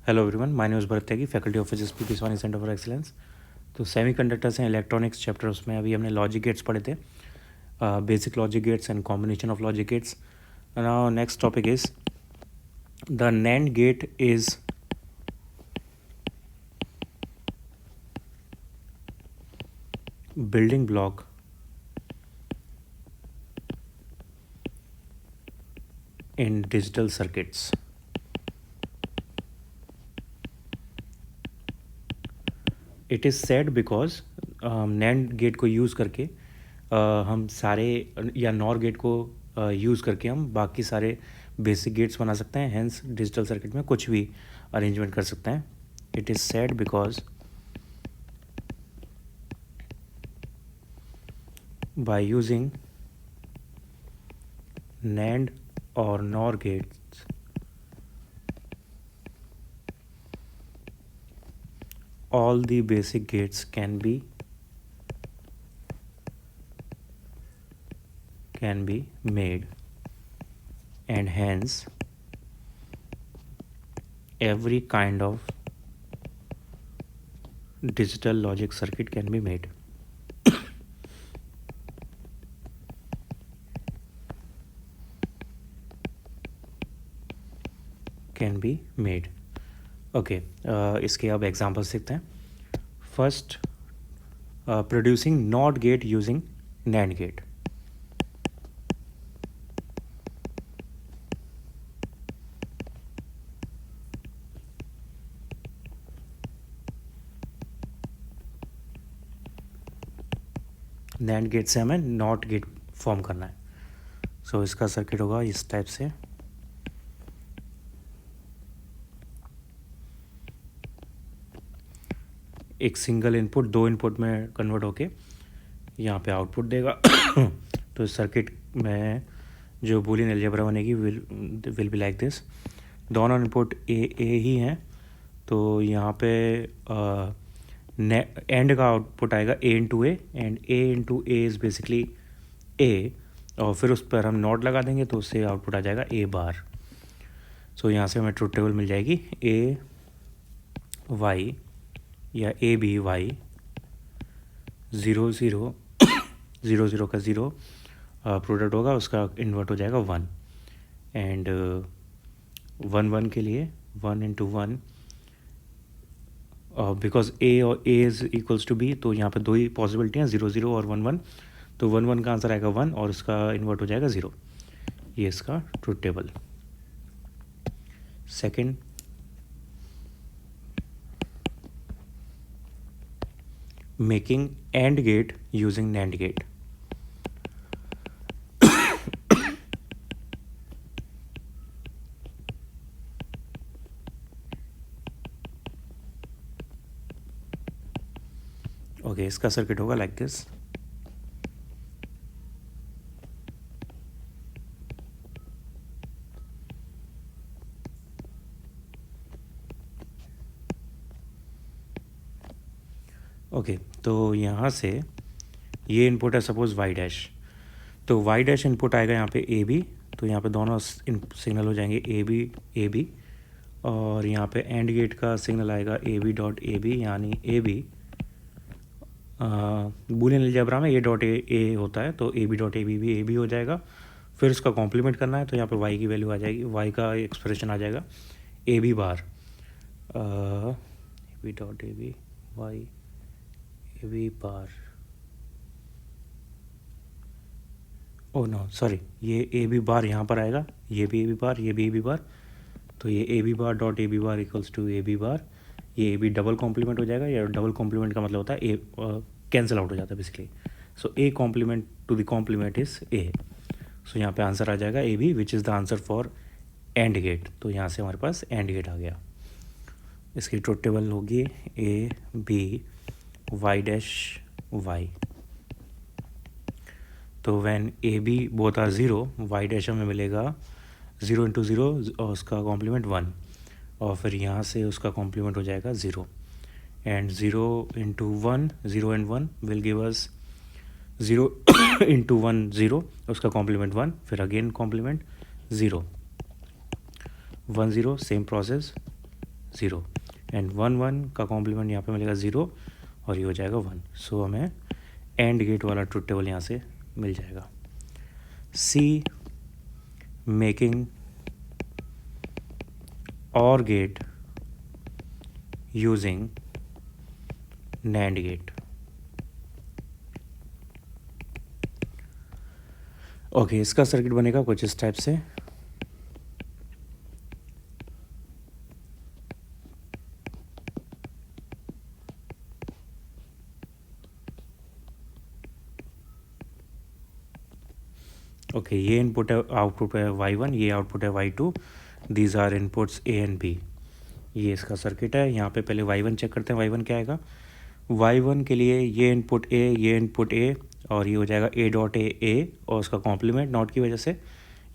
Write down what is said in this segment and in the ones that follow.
Hello everyone, my name is Bharat Tyagi, faculty of physics, PP Swami centre for excellence. तो semiconductors and electronics chapter, उसमें अभी हमने logic gates पढ़े थे, basic logic gates and combination of logic gates. Now next topic is the NAND gate is building block in digital circuits. It is said because NAND gate को use करके हम सारे या NOR गेट को use करके हम बाकी सारे बेसिक गेट्स बना सकते हैं, हेंस डिजिटल सर्किट में कुछ भी अरेंजमेंट कर सकते हैं. It is said because by using NAND or NOR gates, all the basic gates can be made, and hence every kind of digital logic circuit can be made. Can be made. Okay, इसके अब examples देखते हैं. First, producing NOT gate using NAND gate. NAND gate से हमें NOT gate form करना है. सो इसका circuit होगा इस टाइप से. एक सिंगल इनपुट दो इनपुट में कन्वर्ट होके यहाँ पे आउटपुट देगा. तो इस सर्किट में जो बूलियन अलजेब्रा बनेगी विल बी लाइक दिस. दोनों इनपुट ए ही हैं, तो यहाँ पे एंड का आउटपुट आएगा A into A, and A into A is basically A, और फिर उस पर हम नॉट लगा देंगे तो उससे आउटपुट आ जाएगा ए बार. सो यहाँ से हमें ट्रुथ टेबल मिल जाएगी ए वाई या ए बी वाई 0 0 0 0 का 0 प्रोडक्ट होगा, उसका इन्वर्ट हो जाएगा 1, एंड 1 1 के लिए 1 इंटू 1, बिकॉज ए और ए इज इक्वल्स टू बी, तो यहाँ पे दो ही पॉसिबिलिटी हैं, 0 0 और 1 1. तो 1 1 का आंसर आएगा 1 और उसका इन्वर्ट हो जाएगा 0. ये इसका truth table. Second, making AND gate using NAND gate. Okay, इसका सर्किट होगा लाइक दिस. ओके, तो यहाँ से ये इनपुट है सपोज वाई डैश, तो वाई डैश इनपुट आएगा यहाँ पे ए बी, तो यहाँ पे दोनों सिग्नल हो जाएंगे ए बी, और यहाँ पे एंड गेट का सिग्नल आएगा A B dot A B, यानी ए बी बूलियन अलजेब्रा में ए डॉट ए होता है, तो A B dot A B भी ए बी हो जाएगा. फिर उसका कॉम्प्लीमेंट करना है, तो यहाँ पे वाई की वैल्यू आ जाएगी, वाई का एक्सप्रेशन आ जाएगा A B bar A B dot A B Y A B bar. Oh no sorry, ये ए बी बार यहाँ पर आएगा, ये भी ए बी बार, ये भी ए बी बार, तो ये A B bar dot A B bar equals to A B bar. ये ए बी डबल कॉम्प्लीमेंट हो जाएगा, या डबल कॉम्प्लीमेंट का मतलब होता है ए कैंसिल आउट हो जाता है basically. So A complement to the complement is A. So यहाँ पे आंसर आ जाएगा A B, which is the answer for and gate. तो यहाँ से हमारे पास एंड गेट आ गया. इसकी ट्रुथ टेबल होगी A B Y dash Y. तो when A B both are 0, Y dash हमें मिलेगा 0 इंटू 0 और उसका कॉम्प्लीमेंट 1, और फिर यहाँ से उसका कॉम्प्लीमेंट हो जाएगा 0, and 0 into 1 0 and 1 will give us 0 into 1 0, उसका कॉम्प्लीमेंट 1, फिर again complement 0 1 0, same process 0 and 1 1 का कॉम्प्लीमेंट यहाँ पे मिलेगा 0 और ये हो जाएगा 1। सो हमें एंड गेट वाला ट्रुथ टेबल यहाँ से मिल जाएगा। See making or gate using NAND gate. Okay, इसका सर्किट बनेगा कुछ इस टाइप से। ओके, ये इनपुट है, आउटपुट है y1, ये आउटपुट है y2, these are inputs a and b। ये इसका सर्किट है। यहाँ पे पहले y1 चेक करते हैं, y1 क्या आएगा। y1 के लिए ये इनपुट a, ये इनपुट a और ये हो जाएगा a डॉट a और उसका कॉम्प्लीमेंट नॉट की वजह से,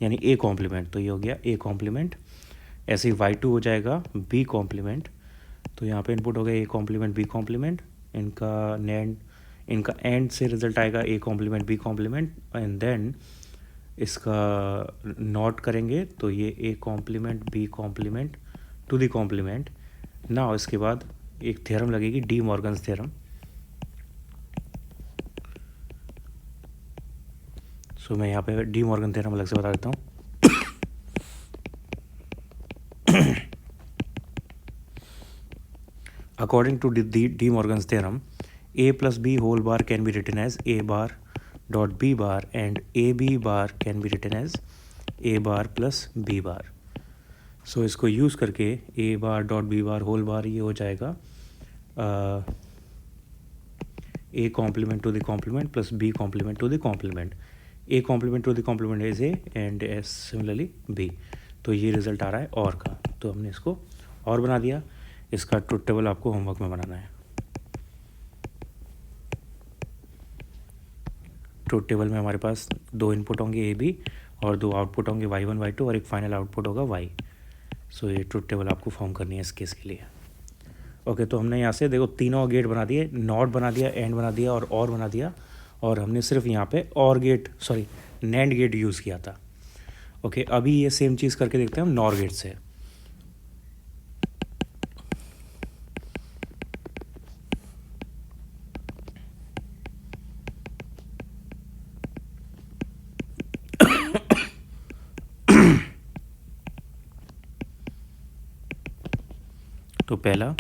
यानी a कॉम्प्लीमेंट, तो ये हो गया a कॉम्प्लीमेंट। ऐसे ही y2 हो जाएगा b कॉम्प्लीमेंट, तो यहाँ पे इनपुट हो गया a कॉम्प्लीमेंट b कॉम्प्लीमेंट, इनका नैंड, इनका एंड से रिजल्ट आएगा a complement b complement and then इसका नॉट करेंगे तो ये a complement b complement to the complement. ना इसके बाद एक थ्योरम लगेगी, डी मॉर्गन्स थ्योरम। सो मैं यहाँ पे डी मॉर्गन थ्योरम अलग से बता देता हूँ। According to De Morgan's theorem, a plus B whole bar can be written as a bar dot b bar and a b bar can be written as a bar plus b bar. So इसको use करके a bar dot b bar whole bar ये हो जाएगा a complement to the complement plus b complement to the complement. a complement to the complement is a and S similarly b। तो ये result आ रहा है और का, तो हमने इसको और बना दिया। इसका ट्रुथ टेबल आपको होमवर्क में बनाना है। ट्रुथ टेबल में हमारे पास 2 इनपुट होंगे a b और 2 आउटपुट होंगे y1 y2 और एक फाइनल आउटपुट होगा y। सो ये ट्रुथ टेबल आपको फॉर्म करनी है इस केस के लिए। ओके, तो हमने यहाँ से देखो तीनों गेट बना दिए, नॉट बना दिया, एंड बना दिया और बना दिया, और हमने सिर्फ यहाँ पे or gate, sorry NAND gate use किया था। ओके, अभी ये सेम चीज़ करके देखते हैं हम नॉर गेट से। तो पहला,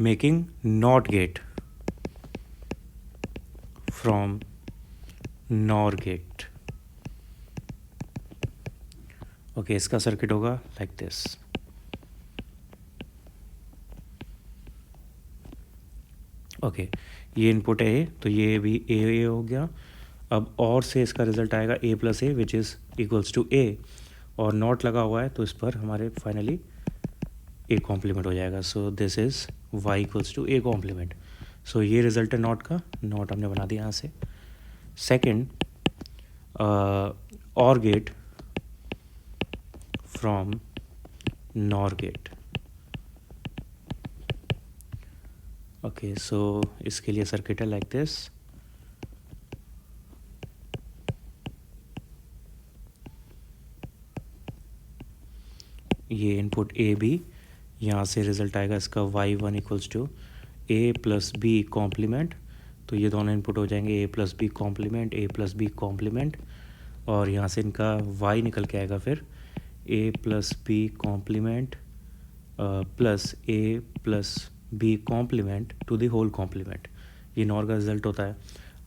making not gate from nor gate. Okay, इसका सर्किट होगा लाइक दिस। ओके, ये इनपुट है a, तो ये भी a हो गया। अब और से इसका रिजल्ट आएगा a plus A which is equals to a, और नॉट लगा हुआ है तो इस पर हमारे फाइनली a कॉम्प्लीमेंट हो जाएगा। So this is y equals to a complement. So ये रिजल्ट है नॉट का, नॉट हमने बना दिया यहाँ से। सेकेंड, और gate from nor gate. Okay, so इसके लिए सर्किट है लाइक दिस। ये इनपुट ए बी, यहाँ से रिजल्ट आएगा इसका y1 equals to A plus B complement, तो ये दोनों इनपुट हो जाएंगे a plus B complement, a plus B complement, और यहाँ से इनका y निकल के आएगा फिर a plus B complement plus a plus B complement to the whole complement. ये नॉर का रिजल्ट होता है।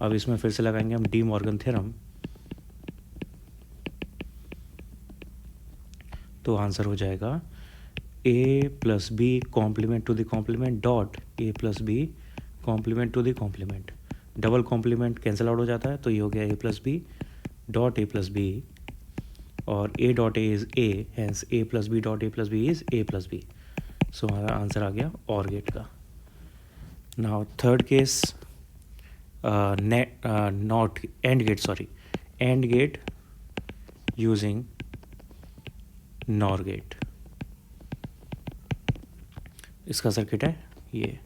अब इसमें फिर से लगाएंगे हम डी मॉर्गन थ्योरम, तो आंसर हो जाएगा a plus B complement to the complement dot a plus B complement to the complement. Double complement cancel out हो जाता है, तो ये हो गया a plus B dot a plus B, और a dot a is a, hence a plus B dot a plus B is a plus B. So हमारा answer आ गया और गेट का। Now third case, not and gate, sorry and gate using nor gate. इसका circuit है ये।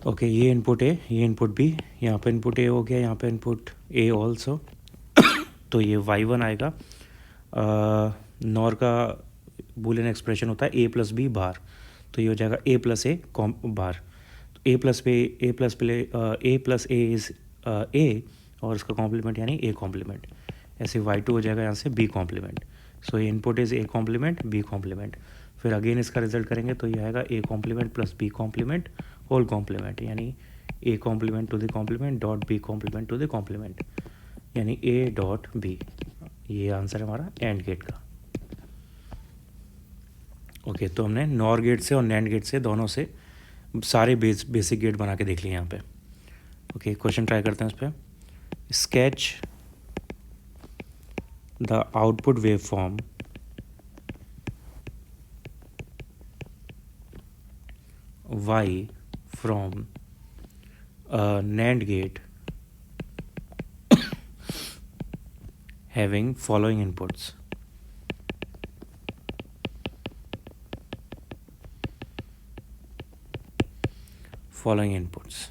Okay, ये input ए, ये इनपुट बी, यहाँ पे इनपुट ए हो गया, यहाँ पे इनपुट ए ऑल्सो। तो ये y1 आएगा। नॉर का बूलियन एक्सप्रेशन होता है ए प्लस बी बार, तो ये हो जाएगा ए प्लस ए बार। तो ए प्लस ए इज़ ए, और इसका कॉम्प्लीमेंट यानी ए कॉम्प्लीमेंट। ऐसे y2 हो जाएगा यहाँ से बी कॉम्प्लीमेंट। सो ये input is a complement B complement. फिर अगेन इसका रिजल्ट करेंगे तो ये आएगा A complement plus B complement whole complement, यानी A complement to the complement dot B complement to the complement, यानी ए डॉट बी। ये आंसर है हमारा एंड गेट का। ओके, तो हमने नॉर गेट से और नैंड गेट से दोनों से सारे बेसिक गेट बना के देख लिए यहाँ पे। ओके, क्वेश्चन ट्राई करते हैं इस पर। Sketch the output wave form y from a NAND gate having following inputs. Following inputs.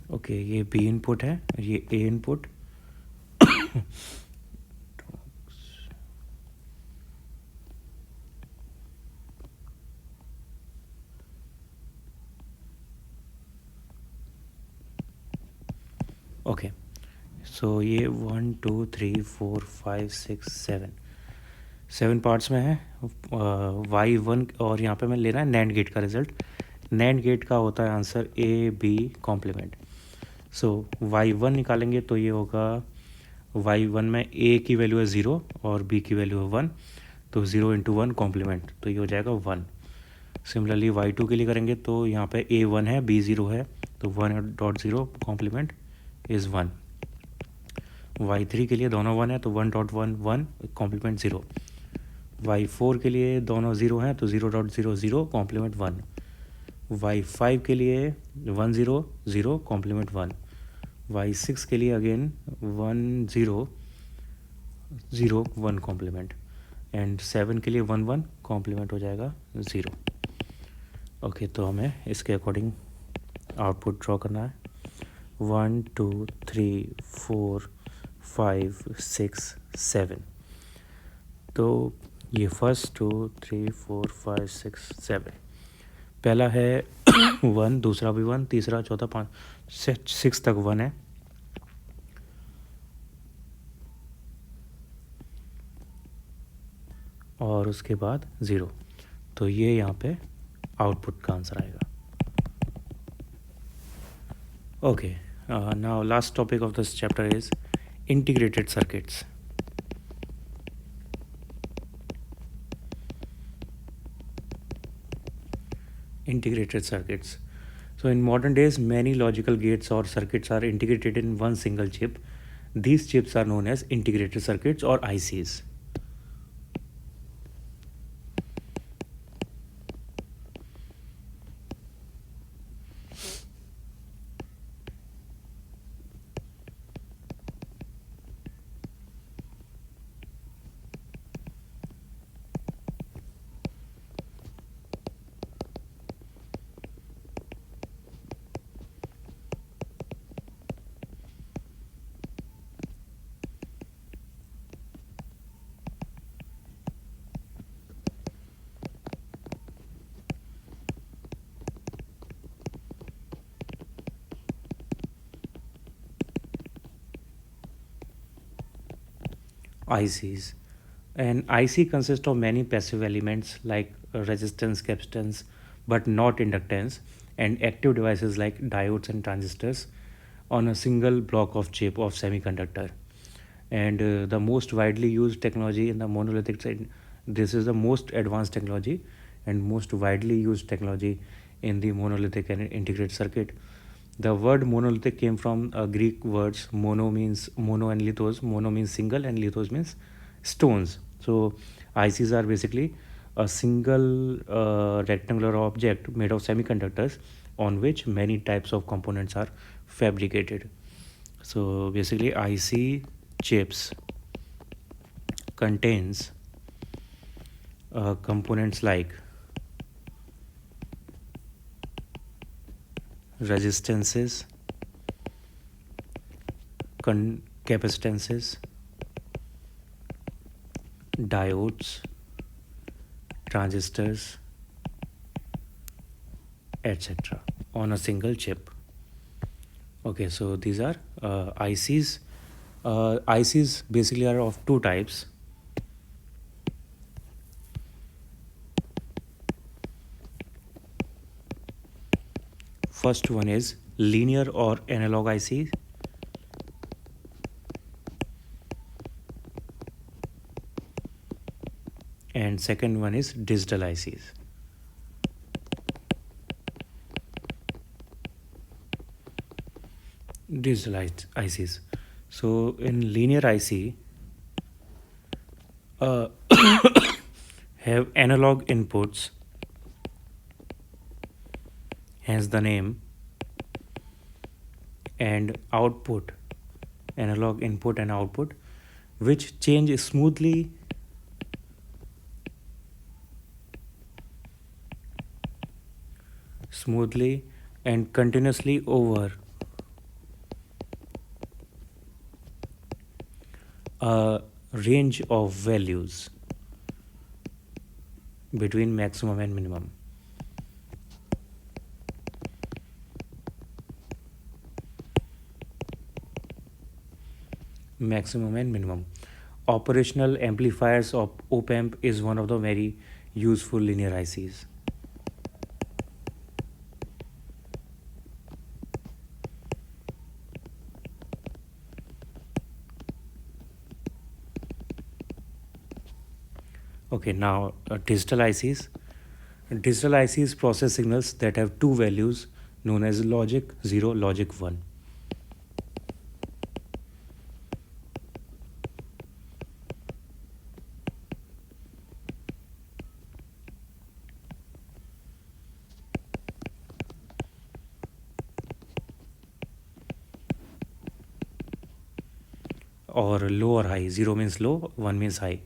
Okay, ये बी इनपुट है, ये ए इनपुट। ओके, सो ये 1 2 3 4 5 6 7 पार्ट्स में है। y1, और यहाँ पे मैं लेना है नैंड गेट का रिजल्ट। नैंड गेट का होता है answer A B complement. So y1 निकालेंगे तो ये होगा y1 में a की वैल्यू है 0 और b की वैल्यू है 1, तो 0 इंटू 1 कॉम्प्लीमेंट, तो ये हो जाएगा 1। सिमिलरली y2 के लिए करेंगे तो यहाँ पे a 1 है b 0 है, तो 1.0 कॉम्प्लीमेंट इज़ 1। y3 के लिए दोनों 1 है तो 1.1 1 कॉम्प्लीमेंट 0। y4 के लिए दोनों 0 हैं तो 0.0 0 कॉम्प्लीमेंट 1। y5 के लिए 1 0 0 कॉम्प्लीमेंट 1। y6 के लिए अगेन 1 0 0 1 कॉम्प्लीमेंट, एंड 7 के लिए 1 1 कॉम्प्लीमेंट हो जाएगा 0। ओके, तो हमें इसके अकॉर्डिंग आउटपुट ड्रॉ करना है। 1 2 3 4 5 6 7। तो ये फर्स्ट 2 3 4 5 6 7, पहला है 1, दूसरा भी 1, तीसरा चौथा 5 6 तक 1 है। और उसके बाद 0, तो ये यहाँ पे आउटपुट का आंसर आएगा। Okay, now last topic of this chapter is integrated circuits. Integrated circuits. So in modern days, many logical gates or circuits are integrated in one single chip. These chips are known as integrated circuits or ICs. ICs. An IC consists of many passive elements like resistance, capacitance, but not inductance, and active devices like diodes and transistors on a single block of chip of semiconductor. And the most widely used technology in the monolithic side, this is the most advanced technology and most widely used technology in the monolithic and integrated circuit. The word monolithic came from Greek words. Mono means mono and lithos. Mono means single and lithos means stones. So ICs are basically a single rectangular object made of semiconductors on which many types of components are fabricated. So basically IC chips contains components like resistances, capacitances, diodes, transistors, etc. on a single chip. Okay, so these are ICs. ICs basically are of two types. First one is linear or analog IC. And second one is digital ICs. Digital ICs. So in linear IC, have analog inputs, hence the name, and output, analog input and output, which change smoothly and continuously over a range of values between maximum and minimum. Maximum and minimum. Operational amplifiers of op-amp is one of the very useful linear ICs. Okay, now digital ICs. Digital ICs process signals that have two values known as logic 0, logic 1. Or low or high. 0 means low, 1 means high.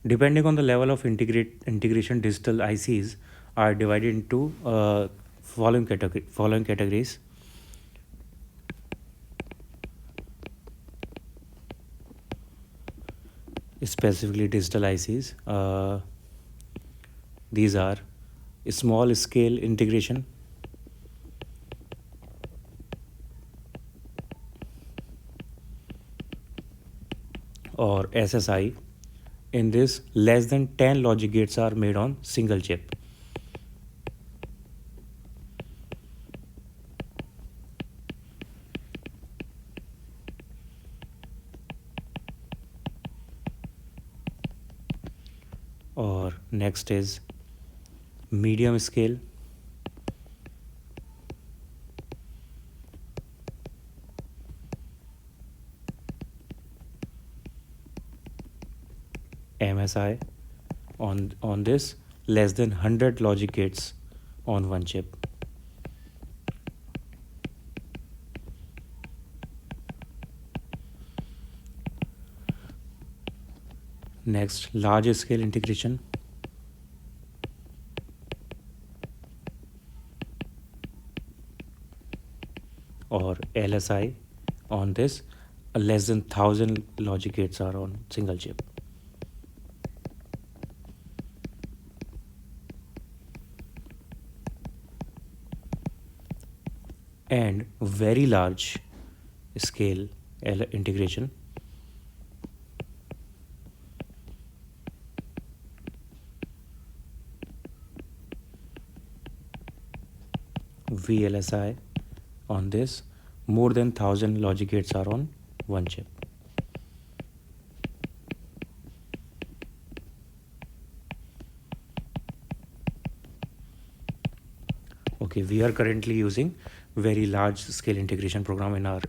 Depending on the level of integration, digital ICs are divided into following categories. Specifically digital ICs. These are small scale integration, or SSI. In this, less than 10 logic gates are made on single chip. Or next is medium scale. MSI. On this, less than 100 logic gates on one chip. Next, large scale integration. Or LSI. On this, less than 1000 logic gates are on single chip. And very large scale integration. VLSI on this. More than 1000 logic gates are on one chip. Okay, we are currently using very large scale integration program in our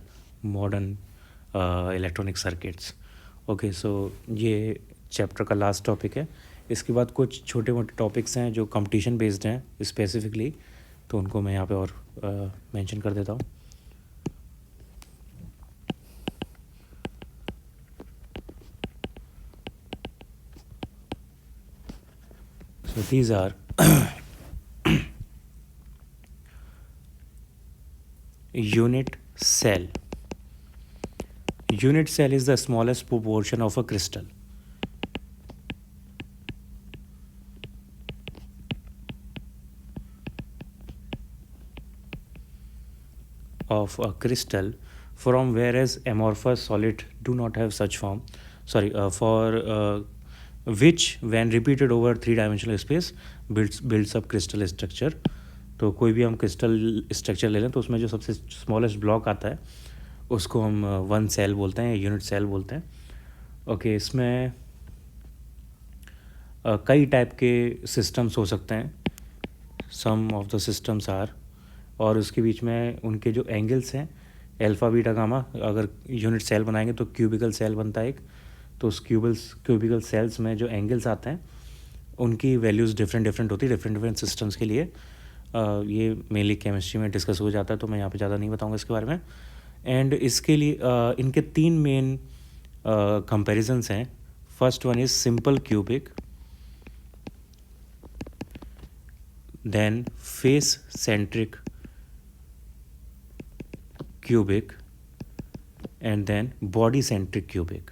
modern electronic circuits. Okay, so ये chapter का last topic है. इसके बाद कुछ छोटे मोटे topics हैं जो कंपटीशन बेस्ड हैं स्पेसिफिकली, तो उनको मैं यहाँ पे और मेंशन कर देता हूँ. So these are unit cell. Unit cell is the smallest proportion of a crystal. Of a crystal from whereas amorphous solid do not have such form. For which when repeated over three-dimensional space builds up crystal structure. तो कोई भी हम crystal structure ले लें तो उसमें जो सबसे स्मॉलेस्ट ब्लॉक आता है उसको हम वन सेल बोलते हैं, यूनिट सेल बोलते हैं. ओके, इसमें कई टाइप के सिस्टम्स हो सकते हैं. सम ऑफ द सिस्टम्स आर, और उसके बीच में उनके जो एंगल्स हैं अल्फ़ा बीटा गामा, अगर यूनिट सेल बनाएंगे तो क्यूबिकल सेल बनता है एक, तो उस क्यूबिकल सेल्स में जो एंगल्स आते हैं उनकी वैल्यूज़ डिफरेंट होती है डिफरेंट सिस्टम्स के लिए. ये मेनली केमिस्ट्री में डिस्कस हो जाता है तो मैं यहाँ पे ज़्यादा नहीं बताऊँगा इसके बारे में. एंड इसके लिए इनके तीन मेन कंपैरिजंस हैं. First one is simple cubic, then face centric cubic, and then body centric cubic.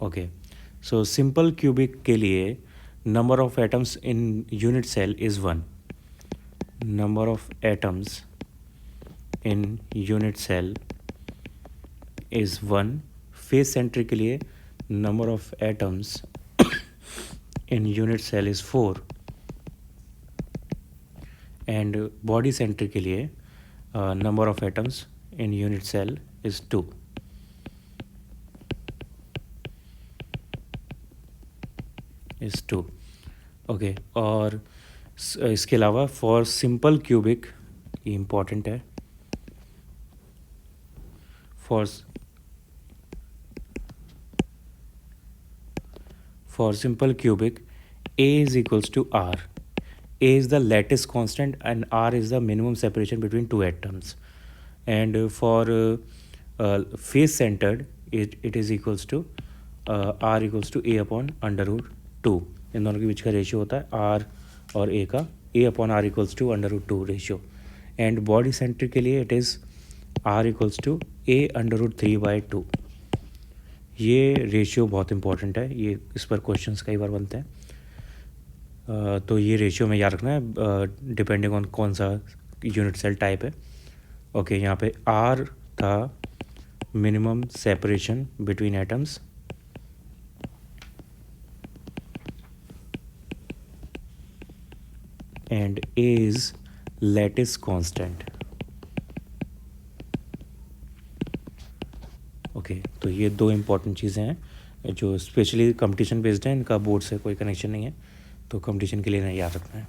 Okay, so simple cubic के लिए number of atoms in unit cell is 1. Number of atoms in unit cell is 1. Face centric के लिए number of atoms in unit cell is 4, and body centric के लिए number of atoms in unit cell is 2. Okay, और इसके अलावा for simple cubic, ये important है, for simple cubic, A is equals to R. A is the lattice constant and R is the minimum separation between two atoms. And for face centered, it is equals to R equals to A upon under root 2. इन दोनों के बीच का ratio होता है R और A का, A upon R equals to under root 2 ratio. And body centric के लिए it is R equals to A under root 3/2. ये रेशियो बहुत इंपॉर्टेंट है, ये इस पर क्वेश्चंस कई बार बनते हैं. तो ये रेशियो में याद रखना है डिपेंडिंग ऑन कौन सा यूनिट सेल टाइप है. ओके, यहाँ पे R था minimum separation between atoms, and A is lattice constant. Okay, तो ये दो इम्पॉर्टेंट चीज़ें हैं जो स्पेशली कंपटीशन बेस्ड हैं, इनका बोर्ड से कोई कनेक्शन नहीं है, तो कंपटीशन के लिए नहीं याद रखना है.